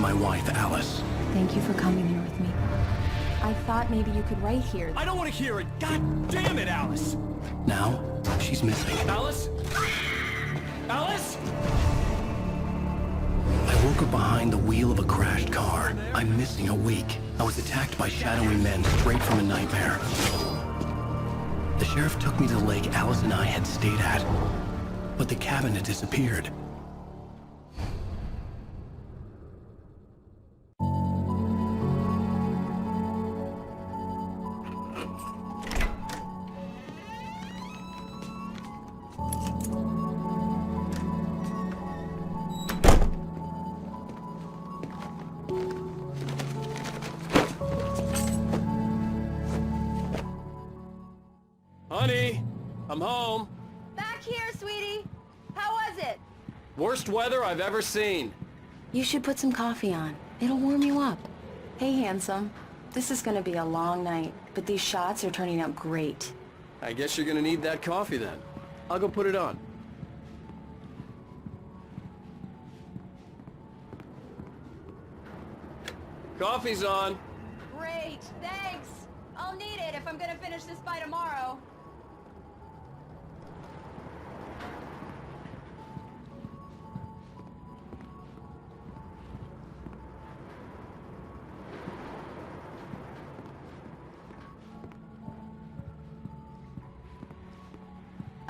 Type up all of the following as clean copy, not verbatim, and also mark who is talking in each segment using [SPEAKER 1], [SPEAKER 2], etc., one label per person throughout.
[SPEAKER 1] my wife, Alice.
[SPEAKER 2] Thank you for coming here with me. I thought maybe you could write here.
[SPEAKER 3] I don't want to hear it! God damn it, Alice!
[SPEAKER 1] Now, she's missing.
[SPEAKER 3] Alice? Alice?
[SPEAKER 1] I woke up behind the wheel of a crashed car. I'm missing a week. I was attacked by shadowy men straight from a nightmare. The sheriff took me to the lake Alice and I had stayed at, but the cabin had disappeared.
[SPEAKER 3] Honey, I'm home.
[SPEAKER 2] Back here, sweetie. How was it?
[SPEAKER 3] Worst weather I've ever seen.
[SPEAKER 2] You should put some coffee on. It'll warm you up. Hey, handsome. This is gonna be a long night, but these shots are turning out great.
[SPEAKER 3] I guess you're gonna need that coffee then. I'll go put it on. Coffee's on.
[SPEAKER 2] Great, thanks. I'll need it if I'm gonna finish this by tomorrow.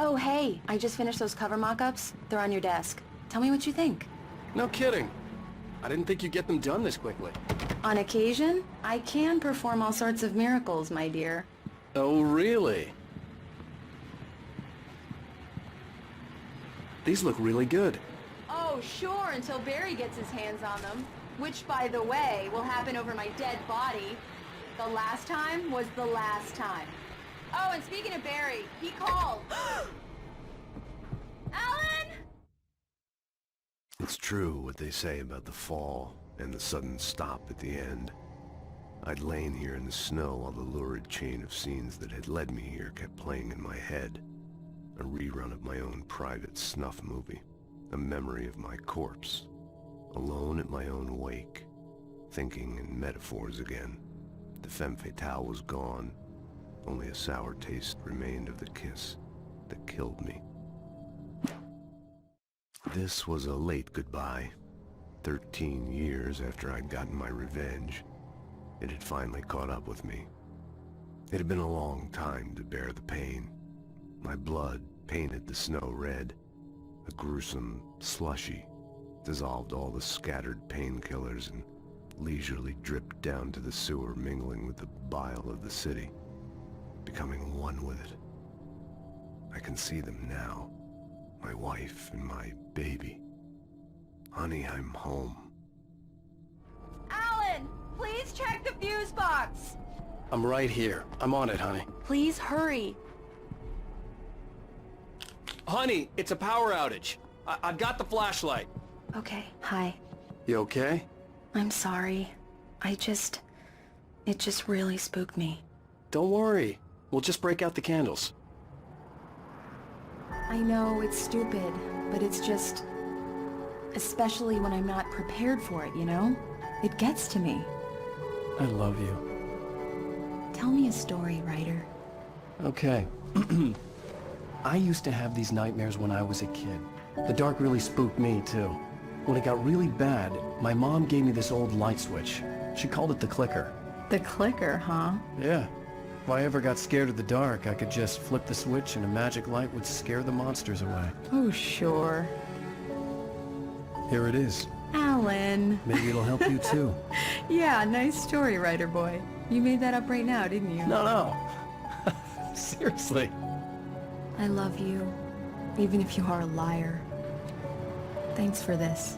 [SPEAKER 2] Oh, hey, I just finished those cover mock-ups. They're on your desk. Tell me what you think.
[SPEAKER 3] No kidding. I didn't think you'd get them done this quickly.
[SPEAKER 2] On occasion, I can perform all sorts of miracles, my dear.
[SPEAKER 3] Oh, really? These look really good.
[SPEAKER 2] Oh, sure, until Barry gets his hands on them. Which, by the way, will happen over my dead body. The last time was the last time. Oh, and speaking of Barry, he called. Alan!
[SPEAKER 4] It's true what they say about the fall and the sudden stop at the end. I'd lain here in the snow while the lurid chain of scenes that had led me here kept playing in my head. A rerun of my own private snuff movie. A memory of my corpse. Alone at my own wake. Thinking in metaphors again. The femme fatale was gone. Only a sour taste remained of the kiss that killed me. This was a late goodbye. 13 years after I'd gotten my revenge, it had finally caught up with me. It had been a long time to bear the pain. My blood painted the snow red. A gruesome slushy dissolved all the scattered painkillers and leisurely dripped down to the sewer, mingling with the bile of the city, becoming one with it. I can see them now. My wife and my baby. Honey, I'm home.
[SPEAKER 2] Alan, please check the fuse box.
[SPEAKER 1] I'm right here. I'm on it, honey.
[SPEAKER 2] Please hurry.
[SPEAKER 3] Honey, it's a power outage. I've got the flashlight.
[SPEAKER 2] Okay, hi.
[SPEAKER 3] You okay?
[SPEAKER 2] I'm sorry. It just really spooked me.
[SPEAKER 3] Don't worry. We'll just break out the candles.
[SPEAKER 2] I know it's stupid, but it's just... especially when I'm not prepared for it, you know? It gets to me.
[SPEAKER 1] I love you.
[SPEAKER 2] Tell me a story, writer.
[SPEAKER 1] Okay. I used to have these nightmares when I was a kid. The dark really spooked me, too. When it got really bad, my mom gave me this old light switch. She called it the clicker.
[SPEAKER 2] The clicker, huh?
[SPEAKER 1] Yeah. If I ever got scared of the dark, I could just flip the switch and a magic light would scare the monsters away.
[SPEAKER 2] Oh, sure.
[SPEAKER 1] Here it is.
[SPEAKER 2] Alan.
[SPEAKER 1] Maybe it'll help you, too.
[SPEAKER 2] Yeah, nice story, writer boy. You made that up right now, didn't you?
[SPEAKER 1] No. Seriously.
[SPEAKER 2] I love you, even if you are a liar. Thanks for this.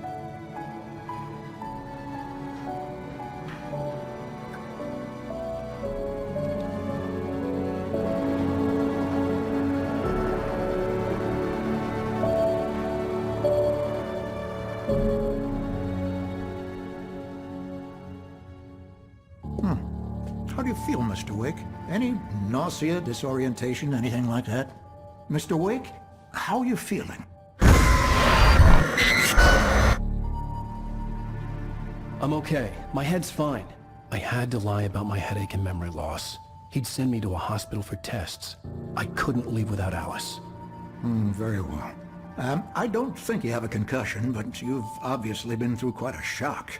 [SPEAKER 5] How do you feel, Mr. Wake? Any nausea, disorientation, anything like that? Mr. Wake, how are you feeling?
[SPEAKER 1] I'm okay. My head's fine. I had to lie about my headache and memory loss. He'd send me to a hospital for tests. I couldn't leave without Alice.
[SPEAKER 5] Very well. I don't think you have a concussion, but you've obviously been through quite a shock.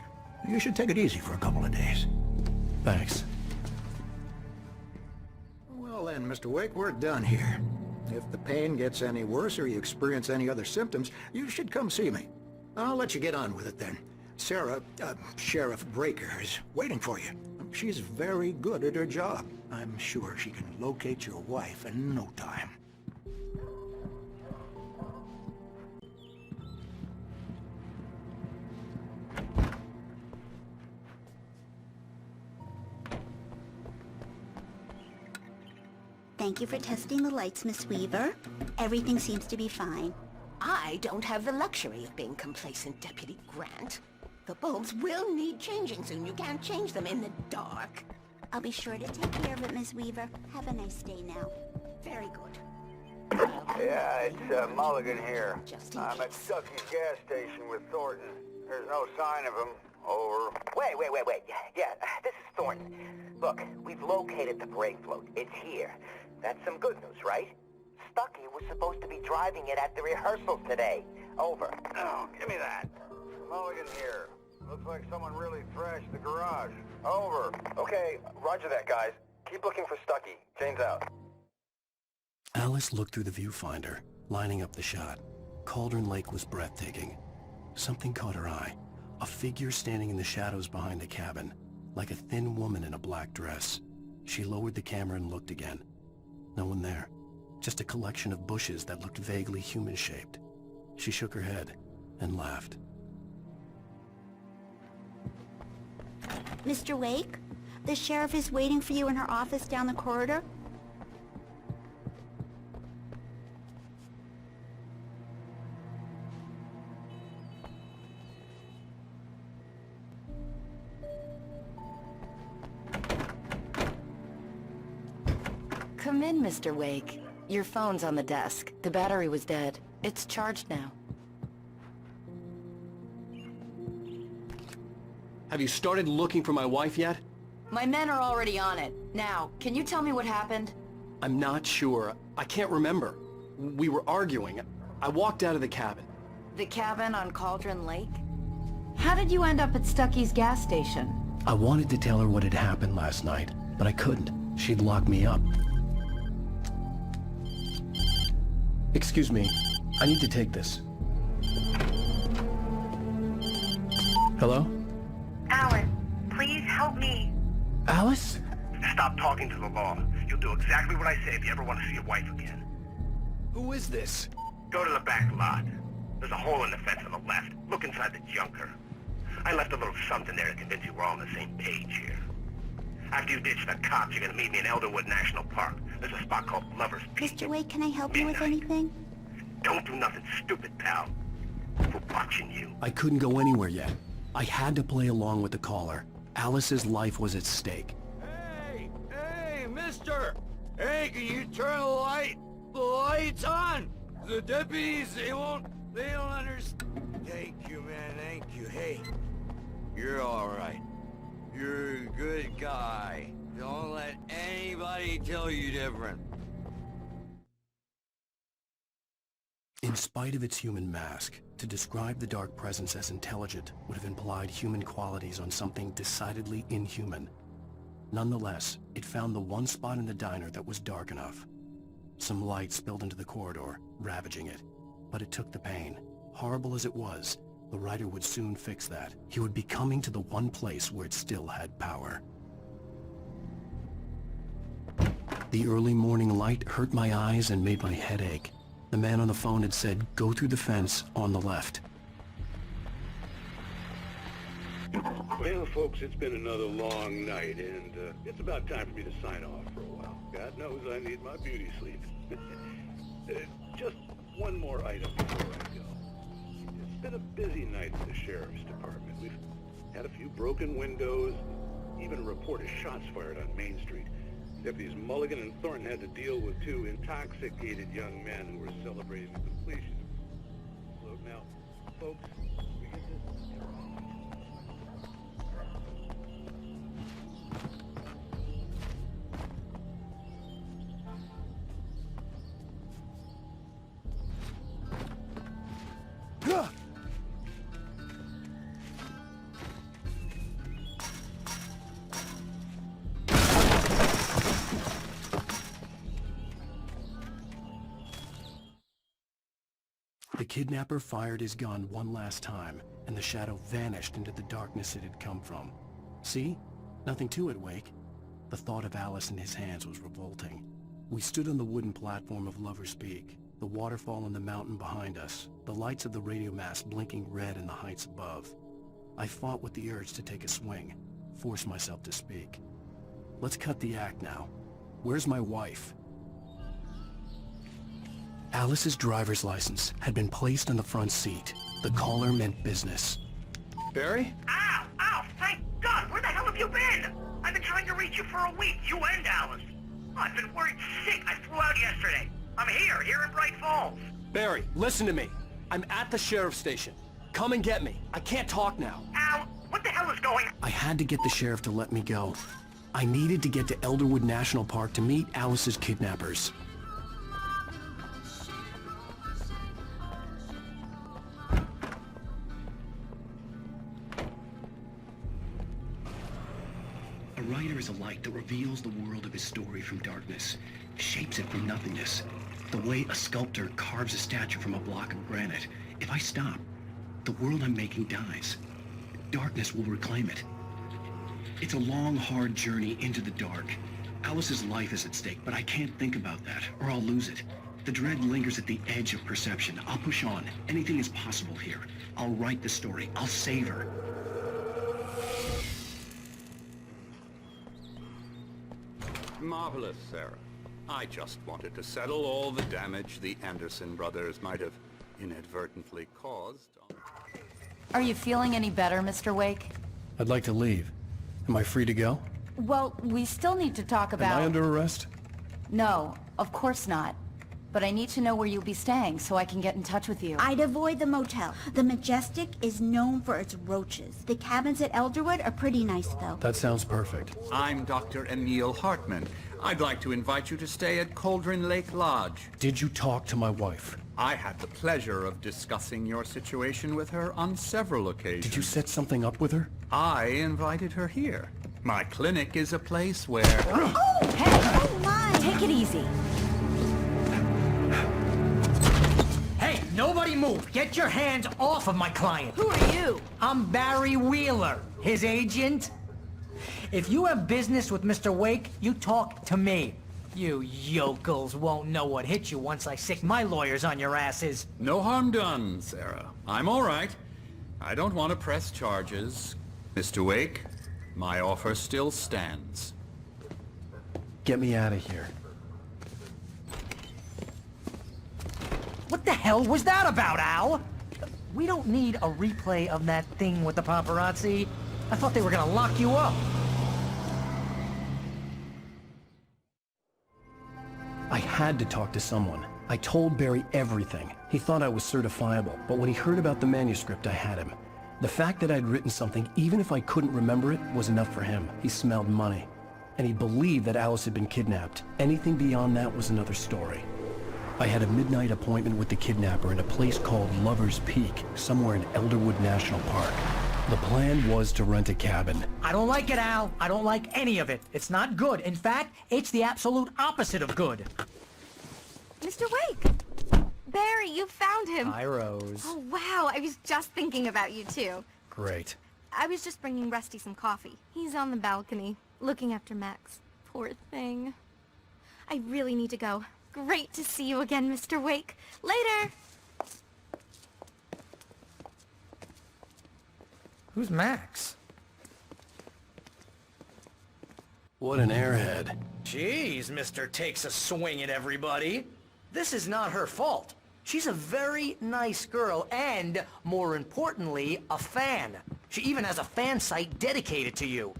[SPEAKER 5] You should take it easy for a couple of days.
[SPEAKER 1] Thanks.
[SPEAKER 5] Well then, Mr. Wake, we're done here. If the pain gets any worse or you experience any other symptoms, you should come see me. I'll let you get on with it then. Sarah, Sheriff Breaker, is waiting for you. She's very good at her job. I'm sure she can locate your wife in no time.
[SPEAKER 6] Thank you for testing the lights, Miss Weaver. Everything seems to be fine.
[SPEAKER 7] I don't have the luxury of being complacent, Deputy Grant. The bulbs will need changing soon. You can't change them in the dark.
[SPEAKER 6] I'll be sure to take care of it, Miss Weaver. Have a nice day now.
[SPEAKER 7] Very good.
[SPEAKER 8] Yeah, it's Mulligan here.
[SPEAKER 7] Just in
[SPEAKER 8] I'm at
[SPEAKER 7] case.
[SPEAKER 8] Stucky's gas station with Thornton. There's no sign of him. Over.
[SPEAKER 9] Wait. Yeah, this is Thornton. Look, we've located the brake float. It's here. That's some good news, right? Stucky was supposed to be driving it at the rehearsals today. Over.
[SPEAKER 8] Oh, give me that. Mulligan here. Looks like someone really thrashed the garage. Over.
[SPEAKER 9] Okay, roger that, guys. Keep looking for Stucky. Jane's out.
[SPEAKER 1] Alice looked through the viewfinder, lining up the shot. Cauldron Lake was breathtaking. Something caught her eye. A figure standing in the shadows behind the cabin, like a thin woman in a black dress. She lowered the camera and looked again. No one there. Just a collection of bushes that looked vaguely human-shaped. She shook her head and laughed.
[SPEAKER 6] Mr. Wake, the sheriff is waiting for you in her office down the corridor.
[SPEAKER 7] Come in, Mr. Wake. Your phone's on the desk. The battery was dead. It's charged now.
[SPEAKER 3] Have you started looking for my wife yet?
[SPEAKER 2] My men are already on it. Now, can you tell me what happened?
[SPEAKER 3] I'm not sure. I can't remember. We were arguing. I walked out of the cabin.
[SPEAKER 2] The cabin on Cauldron Lake? How did you end up at Stucky's gas station?
[SPEAKER 1] I wanted to tell her what had happened last night, but I couldn't. She'd locked me up. Excuse me. I need to take this. Hello?
[SPEAKER 10] Alice, please help me.
[SPEAKER 1] Alice?
[SPEAKER 8] Stop talking to the law. You'll do exactly what I say if you ever want to see your wife again.
[SPEAKER 1] Who is this?
[SPEAKER 8] Go to the back lot. There's a hole in the fence on the left. Look inside the junker. I left a little something there to convince you we're all on the same page here. After you ditch the cops, you're gonna meet me in Elderwood National Park. There's a spot called Lover's Peak.
[SPEAKER 6] Mr. Wake, can I help you with
[SPEAKER 8] Midnight.
[SPEAKER 6] anything?
[SPEAKER 8] Don't do nothing stupid, pal. We're watching you.
[SPEAKER 1] I couldn't go anywhere yet. I had to play along with the caller. Alice's life was at stake.
[SPEAKER 8] Hey, mister! Hey, can you turn the light? The light's on! The deputies, they don't understand. Thank you, man, thank you. Hey, you're alright. You're a good guy. Don't let anybody tell you different.
[SPEAKER 1] In spite of its human mask, to describe the dark presence as intelligent would have implied human qualities on something decidedly inhuman. Nonetheless, it found the one spot in the diner that was dark enough. Some light spilled into the corridor, ravaging it. But it took the pain. Horrible as it was, the writer would soon fix that. He would be coming to the one place where it still had power. The early morning light hurt my eyes and made my head ache. The man on the phone had said, go through the fence on the left.
[SPEAKER 11] Well, folks, it's been another long night, and it's about time for me to sign off for a while. God knows I need my beauty sleep. Just one more item before I go. It's been a busy night at the Sheriff's Department. We've had a few broken windows, even a report of shots fired on Main Street. Deputies Mulligan and Thornton had to deal with two intoxicated young men who were celebrating the completion. So now, folks, we get this.
[SPEAKER 3] kidnapper fired his gun one last time, and the shadow vanished into the darkness it had come from. See? Nothing to it, Wake. The thought of Alice in his hands was revolting. We stood on the wooden platform of Lover's Peak, the waterfall on the mountain behind us, the lights of the radio mast blinking red in the heights above. I fought with the urge to take a swing, force myself to speak. Let's cut the act now. Where's my wife? Alice's driver's license had been placed on the front seat. The caller meant business. Barry?
[SPEAKER 10] Ow! Ow! Thank God! Where the hell have you been? I've been trying to reach you for a week, you and Alice. I've been worried sick. I flew out yesterday. I'm here in Bright Falls.
[SPEAKER 3] Barry, listen to me. I'm at the sheriff's station. Come and get me. I can't talk now.
[SPEAKER 10] Al, what the hell is going on?
[SPEAKER 3] I had to get the sheriff to let me go. I needed to get to Elderwood National Park to meet Alice's kidnappers. A writer is a light that reveals the world of his story from darkness, shapes it from nothingness. The way a sculptor carves a statue from a block of granite. If I stop, the world I'm making dies. Darkness will reclaim it. It's a long, hard journey into the dark. Alice's life is at stake, but I can't think about that, or I'll lose it. The dread lingers at the edge of perception. I'll push on. Anything is possible here. I'll write the story. I'll save her.
[SPEAKER 11] Marvelous, Sarah. I just wanted to settle all the damage the Anderson brothers might have inadvertently caused.
[SPEAKER 2] Are you feeling any better, Mr. Wake?
[SPEAKER 3] I'd like to leave. Am I free to go?
[SPEAKER 2] Well, we still need to talk about...
[SPEAKER 3] Am I under arrest?
[SPEAKER 2] No, of course not. But I need to know where you'll be staying so I can get in touch with you.
[SPEAKER 6] I'd avoid the motel. The Majestic is known for its roaches. The cabins at Elderwood are pretty nice, though.
[SPEAKER 3] That sounds perfect.
[SPEAKER 12] I'm Dr. Emil Hartman. I'd like to invite you to stay at Cauldron Lake Lodge.
[SPEAKER 3] Did you talk to my wife?
[SPEAKER 12] I had the pleasure of discussing your situation with her on several occasions.
[SPEAKER 3] Did you set something up with her?
[SPEAKER 12] I invited her here. My clinic is a place where...
[SPEAKER 2] Oh, hey! Oh, my! Take it easy.
[SPEAKER 13] Hey, nobody move! Get your hands off of my client!
[SPEAKER 2] Who are you?
[SPEAKER 13] I'm Barry Wheeler, his agent. If you have business with Mr. Wake, you talk to me. You yokels won't know what hit you once I sick my lawyers on your asses.
[SPEAKER 12] No harm done, Sarah. I'm all right. I don't want to press charges. Mr. Wake, my offer still stands.
[SPEAKER 3] Get me out of here.
[SPEAKER 13] What the hell was that about, Al? We don't need a replay of that thing with the paparazzi. I thought they were gonna lock you up.
[SPEAKER 3] I had to talk to someone. I told Barry everything. He thought I was certifiable, but when he heard about the manuscript, I had him. The fact that I'd written something, even if I couldn't remember it, was enough for him. He smelled money. And he believed that Alice had been kidnapped. Anything beyond that was another story. I had a midnight appointment with the kidnapper in a place called Lover's Peak, somewhere in Elderwood National Park. The plan was to rent a cabin.
[SPEAKER 13] I don't like it, Al. I don't like any of it. It's not good. In fact, it's the absolute opposite of good.
[SPEAKER 14] Mr. Wake! Barry, you found him!
[SPEAKER 3] Hi, Rose.
[SPEAKER 14] Oh, wow. I was just thinking about you, too.
[SPEAKER 3] Great.
[SPEAKER 14] I was just bringing Rusty some coffee. He's on the balcony, looking after Max. Poor thing. I really need to go. Great to see you again, Mr. Wake. Later!
[SPEAKER 13] Who's Max?
[SPEAKER 3] What an airhead.
[SPEAKER 13] Jeez, Mr. Takes a swing at everybody. This is not her fault. She's a very nice girl and, more importantly, a fan. She even has a fan site dedicated to you.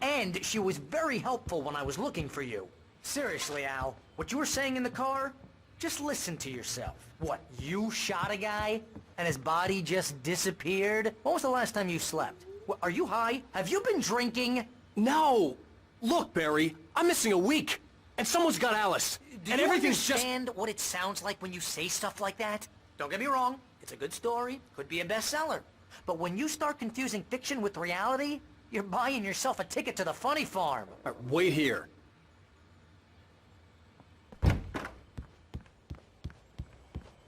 [SPEAKER 13] And she was very helpful when I was looking for you. Seriously, Al, what you were saying in the car? Just listen to yourself. What, you shot a guy? And his body just disappeared? When was the last time you slept? What, are you high? Have you been drinking?
[SPEAKER 3] No! Look, Barry, I'm missing a week. And someone's got Alice.
[SPEAKER 13] Do you understand what it sounds like when you say stuff like that? Don't get me wrong, it's a good story, could be a bestseller. But when you start confusing fiction with reality, you're buying yourself a ticket to the funny farm.
[SPEAKER 3] Wait here.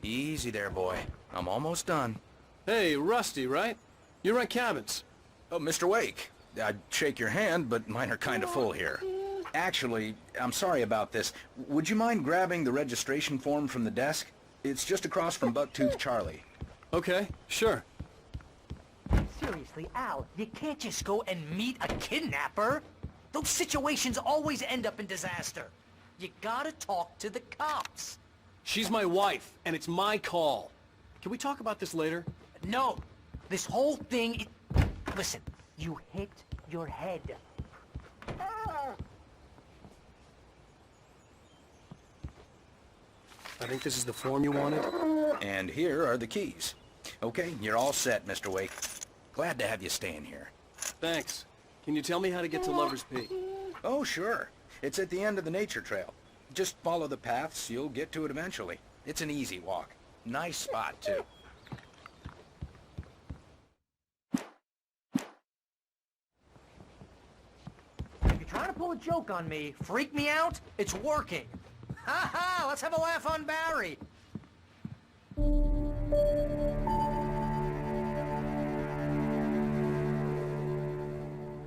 [SPEAKER 13] Easy there, boy.
[SPEAKER 15] I'm almost done.
[SPEAKER 16] Hey, Rusty, right? You rent cabins.
[SPEAKER 15] Oh, Mr. Wake. I'd shake your hand, but mine are kind of full here. Actually, I'm sorry about this. Would you mind grabbing the registration form from the desk? It's just across from Bucktooth Charlie.
[SPEAKER 16] Okay, sure.
[SPEAKER 13] Seriously, Al, you can't just go and meet a kidnapper. Those situations always end up in disaster. You gotta talk to the cops.
[SPEAKER 16] She's my wife, and it's my call. Can we talk about this later?
[SPEAKER 13] No. This whole thing... Listen, you hit your head.
[SPEAKER 16] I think this is the form you wanted.
[SPEAKER 15] And here are the keys. Okay, you're all set, Mr. Wake. Glad to have you staying here.
[SPEAKER 16] Thanks. Can you tell me how to get to Lover's Peak?
[SPEAKER 15] Oh, sure. It's at the end of the nature trail. Just follow the paths, you'll get to it eventually. It's an easy walk. Nice spot, too.
[SPEAKER 13] If you're trying to pull a joke on me, freak me out, it's working. Ha ha! Let's have a laugh on Barry.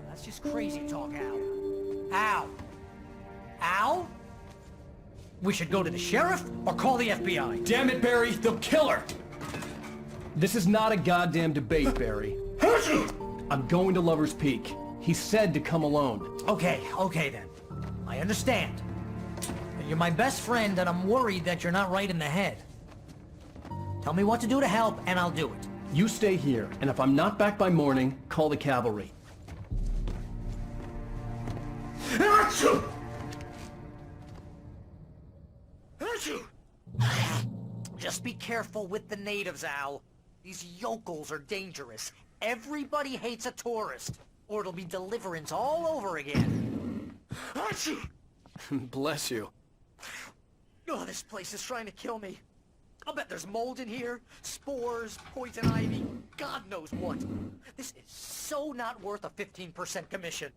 [SPEAKER 13] That's just crazy talk, Al. Al? Al? We should go to the sheriff or call the FBI.
[SPEAKER 16] Damn it, Barry! They'll kill her! This is not a goddamn debate, Barry. I'm going to Lover's Peak. He said to come alone.
[SPEAKER 13] Okay then. I understand. You're my best friend, and I'm worried that you're not right in the head. Tell me what to do to help, and I'll do it.
[SPEAKER 16] You stay here, and if I'm not back by morning, call the cavalry.
[SPEAKER 13] Achoo! Achoo! Just be careful with the natives, Al. These yokels are dangerous. Everybody hates a tourist, or it'll be deliverance all over again. Achoo!
[SPEAKER 16] Bless you.
[SPEAKER 13] Oh, this place is trying to kill me. I'll bet there's mold in here, spores, poison ivy, God knows what. This is so not worth a 15% commission.